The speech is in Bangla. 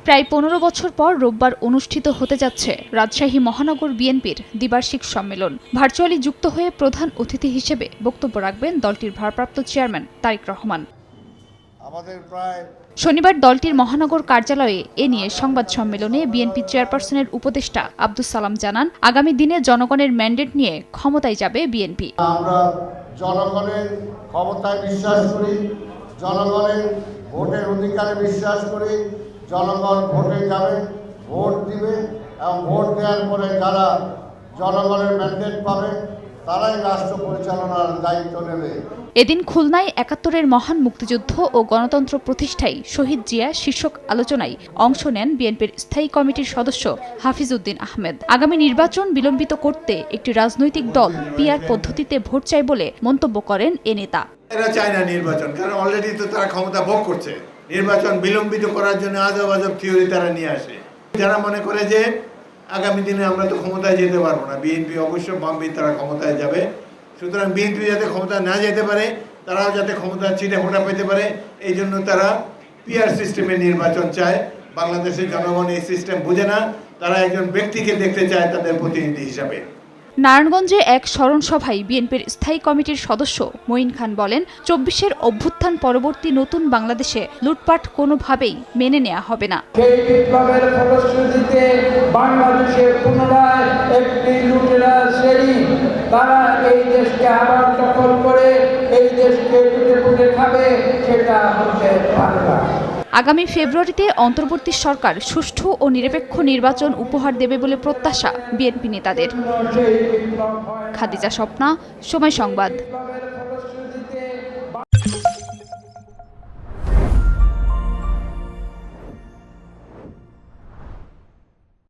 প্রায় ১৫ বছর পর রোববার অনুষ্ঠিত হতে যাচ্ছে রাজশাহী মহানগর বিএনপির দ্বিবার্ষিক সম্মেলন। ভার্চুয়ালি যুক্ত হয়ে প্রধান অতিথি হিসেবে বক্তব্য রাখবেন দলটির ভারপ্রাপ্ত চেয়ারম্যান তারেক রহমান। শনিবার দলটির মহানগর কার্যালয়ে এ নিয়ে সংবাদ সম্মেলনে বিএনপি চেয়ারপারসনের উপদেষ্টা আব্দুস সালাম জানান, আগামী দিনে জনগণের ম্যান্ডেট নিয়ে ক্ষমতায় যাবে বিএনপি। আমরা জনগণের ক্ষমতায় বিশ্বাস করি, জনগণের ভোটের অধিকারে বিশ্বাস করি। জনগণ ভোটে যাবে, ভোট দিবে এবং ভোট দেওয়ার পরে যারা জনগণের ম্যান্ডেট পাবে তারাই রাষ্ট্র পরিচালনার দায়িত্ব নেবে। এদিন খুলনায় ৭১-এর মহান মুক্তিযুদ্ধ ও গণতন্ত্র প্রতিষ্ঠায় শহীদ জিয়া শীর্ষক আলোচনায় অংশ নেন বিএনপির স্থায়ী কমিটির সদস্য হাফিজ উদ্দিন আহমেদ। আগামী নির্বাচন বিলম্বিত করতে একটি রাজনৈতিক দল পিআর পদ্ধতিতে ভোট চায় বলে মন্তব্য করেন এ নেতা। এরা চায় না নির্বাচন, কারণ অলরেডি তো তারা ক্ষমতা ভোগ করছে। নির্বাচন বিলম্বিত করার জন্য আজব আজব থিওরি তারা নিয়ে আসে। যারা মনে করে যে আগামী দিনে আমরা তো ক্ষমতায় যেতে পারবো না, বিএনপি অবশ্য ভাববেই তারা ক্ষমতায় যাবে। সুতরাং বিএনপি যাতে ক্ষমতায় না যেতে পারে, তারাও যাতে ক্ষমতার চিটাফোটা পেতে পারে, এই জন্য তারা পিআর সিস্টেমে নির্বাচন চায়। বাংলাদেশের জনগণ এই সিস্টেম বুঝে না, তারা একজন ব্যক্তিকে দেখতে চায় তাদের প্রতিনিধি হিসাবে। নারায়ণগঞ্জে এক স্মরণ সভায় বিএনপির স্থায়ী কমিটির সদস্য মঈন খান বলেন, ২৪-এর অভ্যুত্থান পরবর্তী নতুন বাংলাদেশে লুটপাট কোনোভাবেই মেনে নেওয়া হবে না। সেই বিপ্লবের ফলশ্রুতিতে বাংলাদেশে পুনরায় একটি লুটেরা শ্রেণী তারা এই দেশকে আবার দখল করে এই দেশকে লুটে পুটে খাবে, সেটা হতে পারে না। আগামী ফেব্রুয়ারিতে অন্তর্বর্তী সরকার সুষ্ঠু ও নিরপেক্ষ নির্বাচন উপহার দেবে বলে প্রত্যাশা বিএনপি নেতাদের। খাদিজা স্বপ্না, সময় সংবাদ।